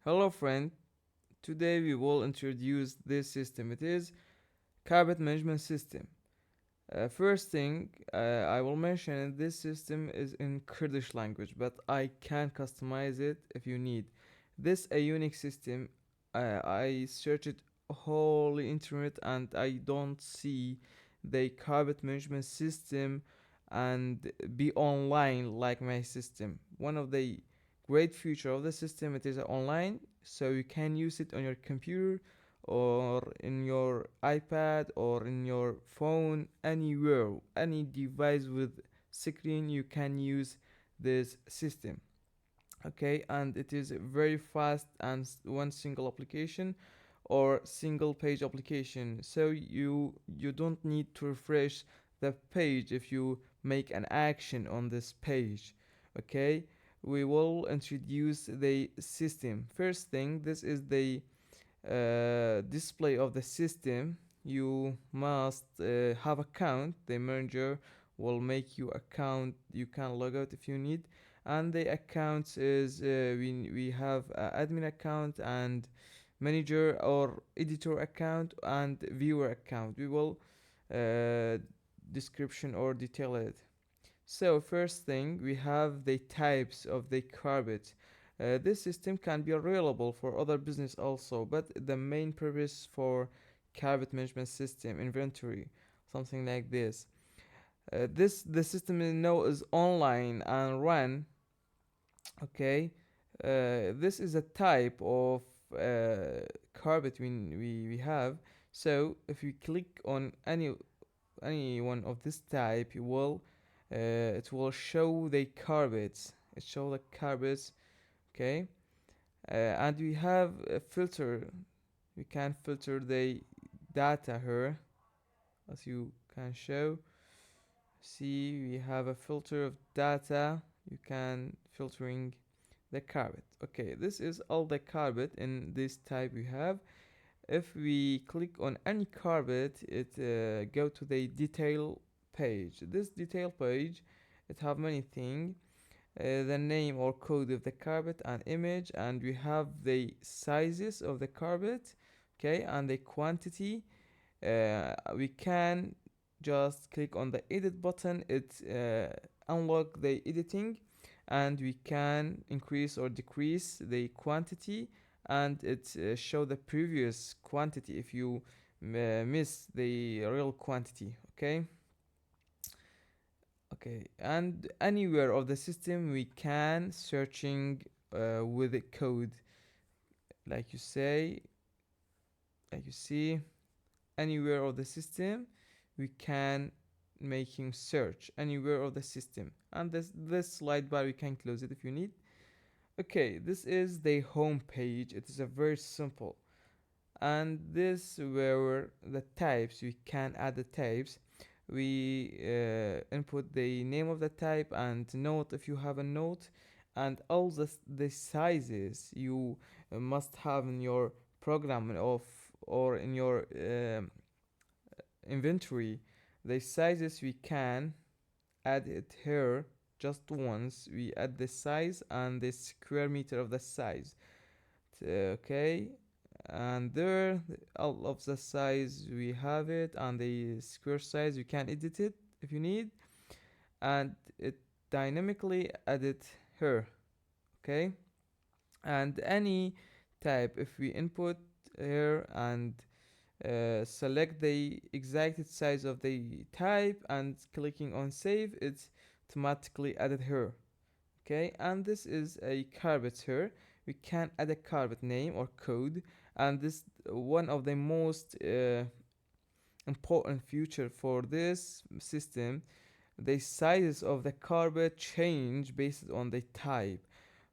Hello friend, today we will introduce this system. It is carpet management system. First thing I will mention, this system is in Kurdish language, but I can customize it if you need. This a unique system. I searched whole internet and I don't see the carpet management system and be online like my system. One of the great feature of the system, it is online, so you can use it on your computer or in your iPad or in your phone, anywhere, any device with screen, you can use this system. Okay, and it is very fast and one single application or single page application, so you don't need to refresh the page if you make an action on this page. Okay, we will introduce the system. First thing, this is the display of the system. You must have account. The manager will make you account. You can log out if you need. And the accounts is we have admin account and manager or editor account and viewer account. We will uh, description or detail it. So first thing, we have the types of the carpet. This system can be available for other business also, but the main purpose for carpet management system inventory, something like this. This the system is now is online and run. Okay, this is a type of carpet we have. So if you click on any one of this type, it will show the carpets. It show the carpets. Okay, and we have a filter. We can filter the data here, as you can show. See, we have a filter of data. You can filtering the carpet. Okay, this is all the carpet in this type we have. If we click on any carpet, it go to the detail page. This detail page, it have many things. The name or code of the carpet and image, and we have the sizes of the carpet. Okay, and the quantity. We can just click on the edit button. It unlock the editing, and we can increase or decrease the quantity, and it show the previous quantity if you miss the real quantity. Okay, and anywhere of the system we can searching with a code, like you say, like you see, anywhere of the system we can making search anywhere of the system, and this slide bar we can close it if you need. Okay, this is the home page. It is a very simple, and this where the types we can add the types. We input the name of the type and note if you have a note, and all the sizes you must have in your program of or in your inventory. The sizes we can add it here just once. We add the size and the square meter of the size. Okay, and there all of the size we have it, and the square size you can edit it if you need, and it dynamically edit here. Okay, and any type if we input here and select the exact size of the type and clicking on save, it's automatically added here. Okay, and this is a carpet here. We can add a carpet name or code, and this one of the most important feature for this system. The sizes of the carpet change based on the type.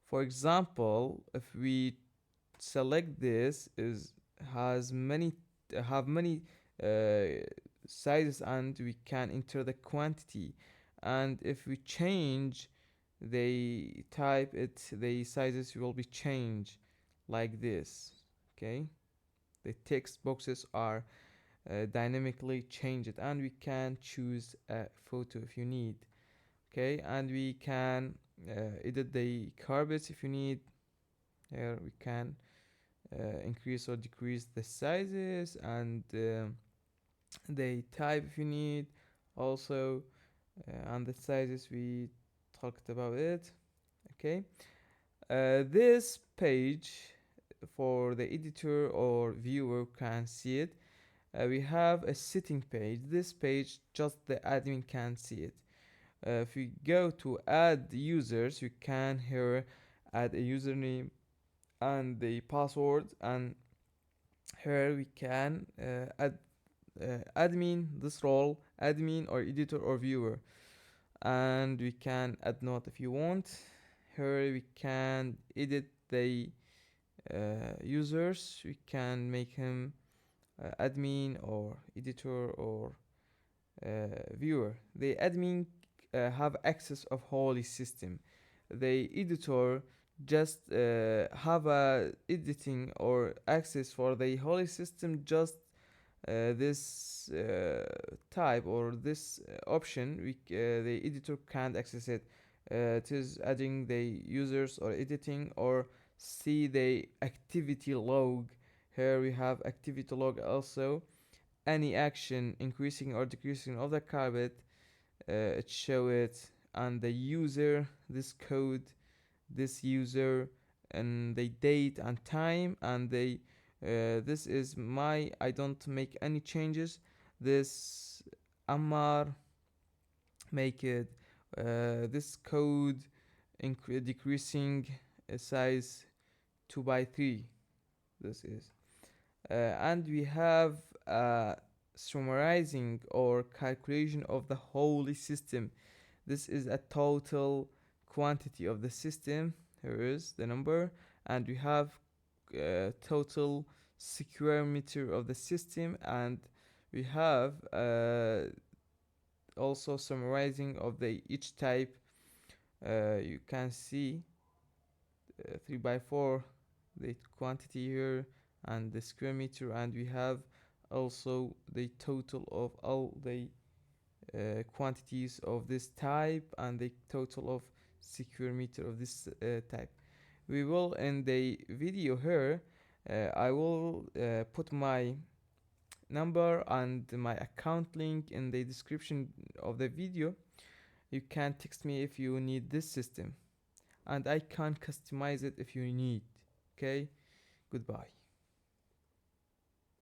For example, if we select this is has many have many uh, sizes, and we can enter the quantity, and if we change the type, it the sizes will be changed like this. Okay, the text boxes are dynamically changed, and we can choose a photo if you need. Okay, and we can edit the carpets if you need. Here we can increase or decrease the sizes and the type if you need, also and the sizes we talked about it. Okay, this page for the editor or viewer can see it. We have a setting page. This page just the admin can see it. If we go to add users, you can here add a username and the password, and here we can add admin, this role, admin or editor or viewer, and we can add note if you want. Here we can edit the users. We can make him admin or editor or viewer. The admin have access of whole system. The editor just have a editing or access for the whole system, just this type or this option. The editor can't access it. It is adding the users or editing or see the activity log. Here we have activity log also. Any action increasing or decreasing of the carpet, it show it, and the user, this code, this user, and the date and time, and the this is my, I don't make any changes. This Ammar make it this code decreasing size 2 by 3. This is and we have summarizing or calculation of the whole system. This is a total quantity of the system. Here is the number, and we have total square meter of the system, and we have also summarizing of the each type. You can see 3 by 4 the quantity here and the square meter, and we have also the total of all the quantities of this type and the total of square meter of this type. We will in the video here I will put my number and my account link in the description of the video. You can text me if you need this system, and I can customize it if you need. Okay, goodbye.